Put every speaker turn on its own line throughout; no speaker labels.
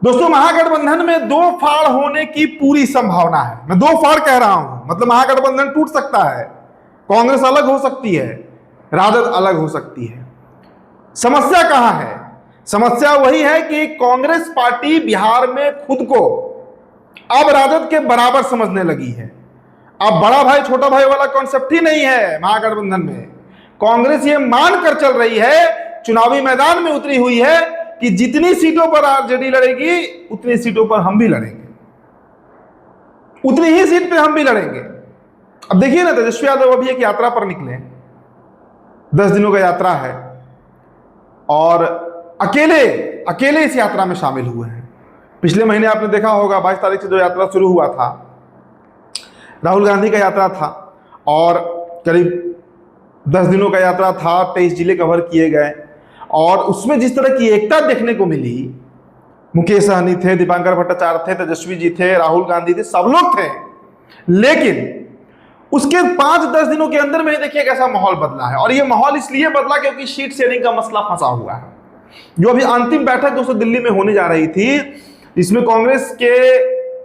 दोस्तों महागठबंधन में दो फाड़ होने की पूरी संभावना है। मैं दो फाड़ कह रहा हूं, मतलब महागठबंधन टूट सकता है, कांग्रेस अलग हो सकती है, राजद अलग हो सकती है। समस्या कहां है? समस्या वही है कि कांग्रेस पार्टी बिहार में खुद को अब राजद के बराबर समझने लगी है। अब बड़ा भाई छोटा भाई वाला कॉन्सेप्ट ही नहीं है महागठबंधन में। कांग्रेस ये मानकर चल रही है, चुनावी मैदान में उतरी हुई है कि जितनी सीटों पर आरजेडी लड़ेगी उतनी सीटों पर हम भी लड़ेंगे, उतनी ही सीट पे हम भी लड़ेंगे। अब देखिए ना, तेजस्वी यादव अभी एक यात्रा पर निकले, 10 दिनों का यात्रा है और अकेले इस यात्रा में शामिल हुए हैं। पिछले महीने आपने देखा होगा 22 तारीख से जो यात्रा शुरू हुआ था, राहुल गांधी का यात्रा था और करीब 10 दिनों का यात्रा था, 23 जिले कवर किए गए और उसमें जिस तरह की एकता देखने को मिली, मुकेश सहनी थे, दीपांकर भट्टाचार्य थे, तेजस्वी जी थे, राहुल गांधी थे, सब लोग थे। लेकिन उसके 5-10 दिनों के अंदर में देखिए कैसा माहौल बदला है। और ये माहौल इसलिए बदला क्योंकि सीट शेयरिंग का मसला फंसा हुआ है। जो अभी अंतिम बैठक दोस्तों दिल्ली में होने जा रही थी, इसमें कांग्रेस के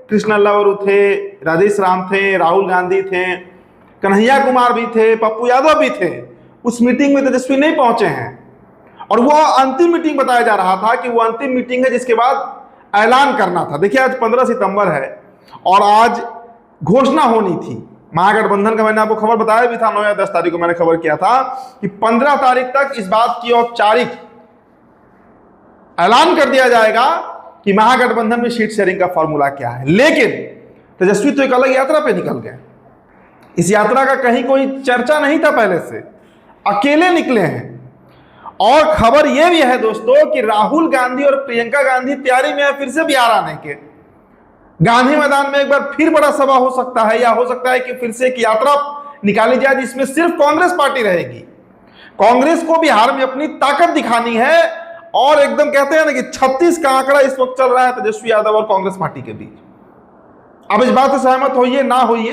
कृष्ण अल्लावरू थे, राजेश राम थे, राहुल गांधी थे, कन्हैया कुमार भी थे, पप्पू यादव भी थे। उस मीटिंग में तेजस्वी नहीं पहुंचे हैं और वो अंतिम मीटिंग बताया जा रहा था कि वो अंतिम मीटिंग है जिसके बाद ऐलान करना था। देखिए आज 15 सितंबर है और आज घोषणा होनी थी महागठबंधन का। मैंने आपको खबर बताया भी था, 9 या 10 तारीख को मैंने खबर किया था कि 15 तारीख तक इस बात की औपचारिक ऐलान कर दिया जाएगा कि महागठबंधन में सीट शेयरिंग का फॉर्मूला क्या है। लेकिन तेजस्वी तो एक अलग यात्रा पे निकल गए। इस यात्रा का कहीं कोई चर्चा नहीं था, पहले से अकेले निकले हैं। और खबर यह भी है दोस्तों कि राहुल गांधी और प्रियंका गांधी तैयारी में है फिर से बिहार आने के। गांधी मैदान में एक बार फिर बड़ा सभा हो सकता है, या हो सकता है कि फिर से एक यात्रा निकाली जाए जिसमें सिर्फ कांग्रेस पार्टी रहेगी। कांग्रेस को बिहार में अपनी ताकत दिखानी है और एकदम कहते हैं ना कि 36 का आंकड़ा इस वक्त चल रहा है तेजस्वी यादव और कांग्रेस पार्टी के बीच। अब इस बात से सहमत होइए ना होइए,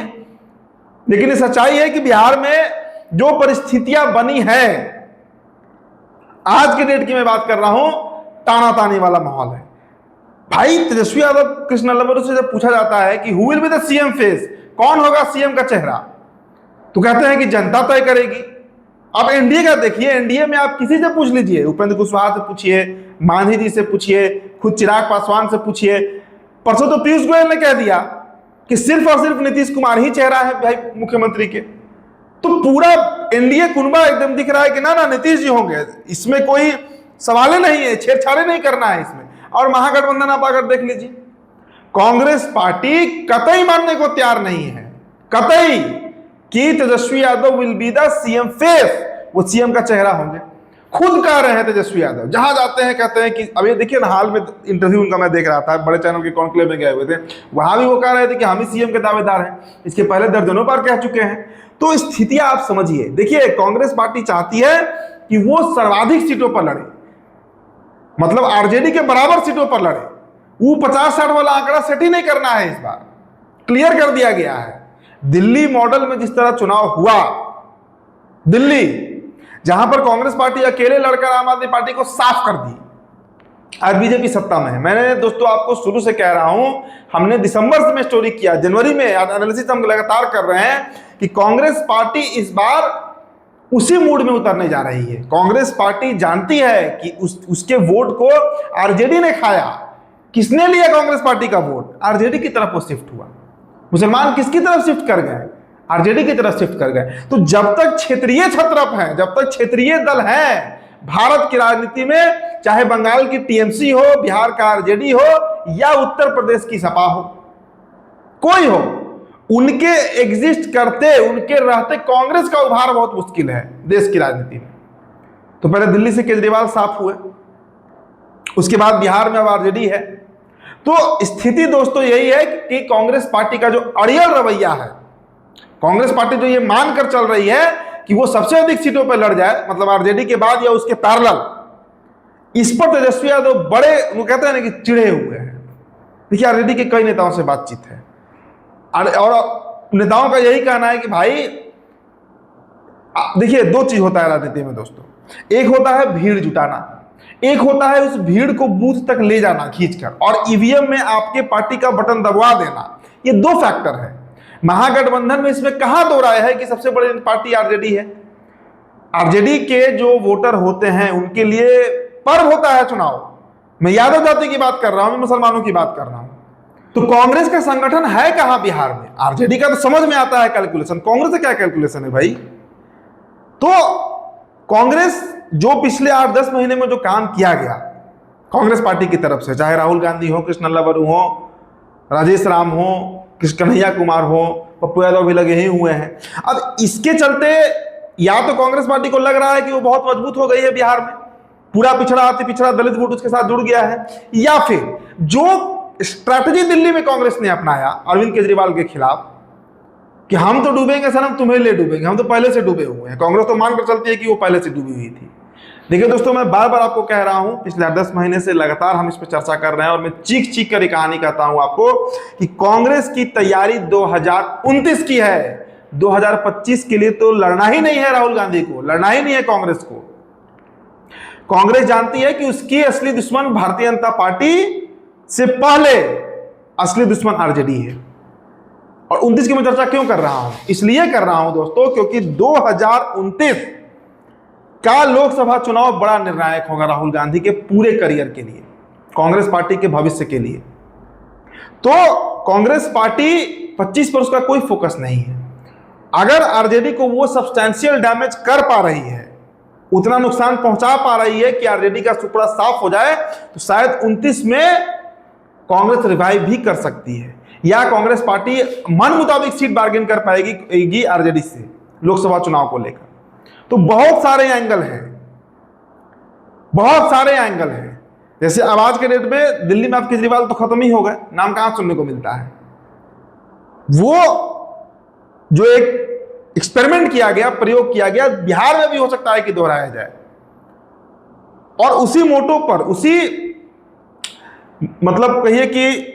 लेकिन ये सच्चाई है कि बिहार में जो परिस्थितियां बनी है, आज के डेट की मैं बात कर रहा हूं, तानातानी वाला माहौल है। भाई तेजस्वी यादव कृष्ण अल्लावरू से जब पूछा जाता है कि who will be the CM face, कौन होगा सीएम का चेहरा, तो कहते हैं कि जनता तय करेगी। अब एनडीए का देखिए, एनडीए में आप किसी से पूछ लीजिए, उपेंद्र कुशवाहा से पूछिए, मांझी जी से पूछिए, खुद चिराग पासवान से पूछिए। परसों तो पीयूष गोयल ने कह दिया कि सिर्फ और सिर्फ नीतीश कुमार ही चेहरा है भाई मुख्यमंत्री के। तो पूरा एनडीए कुनबा एकदम दिख रहा है कि ना नीतीश जी होंगे, इसमें कोई सवाल नहीं है, छेड़छाड़ नहीं करना है इसमें। और महागठबंधन आप अगर देख लीजिए, कांग्रेस पार्टी कतई मानने को तैयार नहीं है, कतई, कि Tejashwi Yadav will be the CM face, वो सीएम का चेहरा होंगे। खुद कह रहे हैं तेजस्वी यादव, जहां जाते हैं कहते हैं कि अभी देखिए ना, हाल में इंटरव्यू उनका मैं देख रहा था, बड़े चैनल के कॉन्क्लेव में गए हुए थे, वहां भी वो कह रहे थे कि हम ही सीएम के दावेदार हैं। इसके पहले दर्जनों बार कह चुके हैं। तो स्थितियां आप समझिए। देखिए कांग्रेस पार्टी चाहती है कि वो सर्वाधिक सीटों पर लड़े, मतलब आरजेडी के बराबर सीटों पर लड़े। वो 50-60 वाला आंकड़ा सेट ही नहीं करना है, इस बार क्लियर कर दिया गया है। दिल्ली मॉडल में जिस तरह चुनाव हुआ, दिल्ली जहां पर कांग्रेस पार्टी अकेले लड़कर आम आदमी पार्टी को साफ कर दी, आज बीजेपी सत्ता में है। मैंने दोस्तों आपको शुरू से कह रहा हूं, हमने दिसंबर में स्टोरी किया, जनवरी में एनालिसिस हम लगातार कर रहे हैं कि कांग्रेस पार्टी इस बार उसी मूड में उतरने जा रही है। कांग्रेस पार्टी जानती है कि उसके वोट को आरजेडी ने खाया। किसने लिया कांग्रेस पार्टी का वोट? आरजेडी की तरफ वो शिफ्ट हुआ। मुसलमान किसकी तरफ शिफ्ट कर गए? आरजेडी की तरफ शिफ्ट कर गए। तो जब तक क्षेत्रीय छत्रप हैं, जब तक क्षेत्रीय दल हैं भारत की राजनीति में, चाहे बंगाल की टीएमसी हो, बिहार का आरजेडी हो या उत्तर प्रदेश की सपा हो, कोई हो, उनके एग्जिस्ट करते, उनके रहते कांग्रेस का उभार बहुत मुश्किल है देश की राजनीति में। तो पहले दिल्ली से केजरीवाल साफ हुए, उसके बाद बिहार में अब आरजेडी है। तो स्थिति दोस्तों यही है कि कांग्रेस पार्टी का जो अड़ियल रवैया है, कांग्रेस पार्टी जो ये मानकर चल रही है कि वो सबसे अधिक सीटों पर लड़ जाए, मतलब आरजेडी के बाद या उसके पैरेलल, इस पर तेजस्वी यादव बड़े, वो कहते हैं ना कि चिढ़े हुए हैं। देखिए आरजेडी के कई नेताओं से बातचीत है और नेताओं का यही कहना है कि भाई देखिए, दो चीज होता है राजनीति में दोस्तों। एक होता है भीड़ जुटाना, एक होता है उस भीड़ को बूथ तक ले जाना खींचकर, और ईवीएम में आपके पार्टी का बटन दबवा देना। ये दो फैक्टर है। महागठबंधन में इसमें कहां दो राय है कि सबसे बड़ी पार्टी आरजेडी है। आरजेडी के जो वोटर होते हैं उनके लिए पर्व होता है चुनाव। मैं यादव जाति की बात कर रहा हूं, मैं मुसलमानों की बात कर रहा हूं। तो कांग्रेस का संगठन है कहां बिहार में? आरजेडी का तो समझ में आता है कैलकुलेशन, कांग्रेस का क्या कैलकुलेशन है भाई? तो कांग्रेस जो पिछले 8-10 महीने में जो काम किया गया कांग्रेस पार्टी की तरफ से, चाहे राहुल गांधी हो, कृष्ण लल्लावरू हो, राजेश राम हो, कन्हैया कुमार हो, पप्पू यादव भी लगे ही हुए हैं। अब इसके चलते या तो कांग्रेस पार्टी को लग रहा है कि वो बहुत मजबूत हो गई है बिहार में, पूरा पिछड़ा अति पिछड़ा दलित वोट उसके साथ जुड़ गया है, या फिर जो स्ट्रैटेजी दिल्ली में कांग्रेस ने अपनाया अरविंद केजरीवाल के खिलाफ कि हम तो डूबेंगे सनम, तुम्हें ले डूबेंगे, हम तो पहले से डूबे हुए हैं। कांग्रेस तो मानकर चलती है कि वो पहले से डूबी हुई थी। देखिए दोस्तों, मैं बार बार आपको कह रहा हूं, पिछले 10 महीने से लगातार हम इस पर चर्चा कर रहे हैं और मैं चीख चीख कर एक कहानी कहता हूं आपको कि कांग्रेस की तैयारी 2029 की है। 2025 के लिए तो लड़ना ही नहीं है राहुल गांधी को, लड़ना ही नहीं है कांग्रेस को। कांग्रेस जानती है कि उसकी असली दुश्मन भारतीय जनता पार्टी से पहले असली दुश्मन आरजेडी है। और 29 की मैं चर्चा क्यों कर रहा हूं? इसलिए कर रहा हूं दोस्तों क्योंकि 2029 का लोकसभा चुनाव बड़ा निर्णायक होगा राहुल गांधी के पूरे करियर के लिए, कांग्रेस पार्टी के भविष्य के लिए। तो कांग्रेस पार्टी 25 पर उसका कोई फोकस नहीं है। अगर आरजेडी को वो सब्सटैंशियल डैमेज कर पा रही है, उतना नुकसान पहुंचा पा रही है कि आरजेडी का सुपड़ा साफ हो जाए, तो शायद 29 में कांग्रेस रिवाइव भी कर सकती है, या कांग्रेस पार्टी मन मुताबिक सीट बार्गेन कर पाएगी आरजेडी से लोकसभा चुनाव को लेकर। तो बहुत सारे एंगल हैं, बहुत सारे एंगल हैं। जैसे अब आज के डेट में दिल्ली में आप केजरीवाल तो खत्म ही हो गए, नाम कहां सुनने को मिलता है। वो जो एक एक्सपेरिमेंट किया गया, प्रयोग किया गया, बिहार में भी हो सकता है कि दोहराया जाए। और उसी मोटो पर, उसी मतलब कहिए कि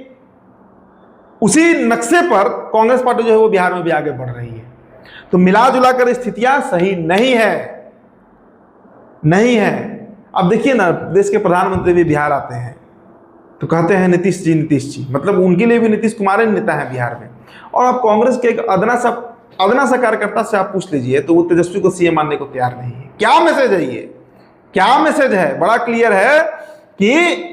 उसी नक्शे पर कांग्रेस पार्टी जो है वो बिहार में भी आगे बढ़ रही है। तो मिला जुला कर स्थितियां सही नहीं है, नहीं है। अब देखिए ना, देश के प्रधानमंत्री भी बिहार आते हैं तो कहते हैं नीतीश जी, नीतीश जी, मतलब उनके लिए भी नीतीश कुमार ही नेता है बिहार में। और आप कांग्रेस के एक अदना सा कार्यकर्ता से आप पूछ लीजिए तो वो तेजस्वी को सीएम मानने को तैयार नहीं है। क्या मैसेज है ये? क्या मैसेज है? बड़ा क्लियर है कि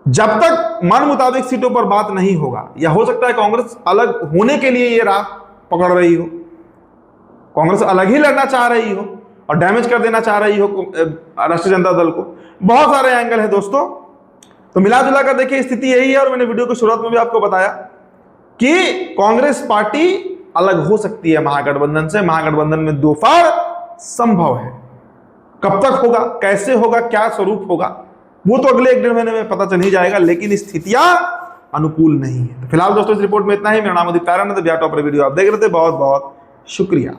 जब तक मन मुताबिक सीटों पर बात नहीं होगा, या हो सकता है कांग्रेस अलग होने के लिए ये राह पकड़ रही हो, कांग्रेस अलग ही लड़ना चाह रही हो और डैमेज कर देना चाह रही हो राष्ट्रीय जनता दल को। बहुत सारे एंगल है दोस्तों। तो मिला जुला कर देखिए स्थिति यही है। और मैंने वीडियो की शुरुआत में भी आपको बताया कि कांग्रेस पार्टी अलग हो सकती है महागठबंधन से। महागठबंधन में दो फाड़ संभव है। कब तक होगा, कैसे होगा, क्या स्वरूप होगा, वो तो अगले 1-1.5 महीने में पता चल ही जाएगा, लेकिन स्थितियां अनुकूल नहीं है। तो फिलहाल दोस्तों इस रिपोर्ट में इतना ही। मेरा नाम उदित तारानंद, बिहार टॉपर वीडियो आप देख रहे थे। बहुत बहुत शुक्रिया।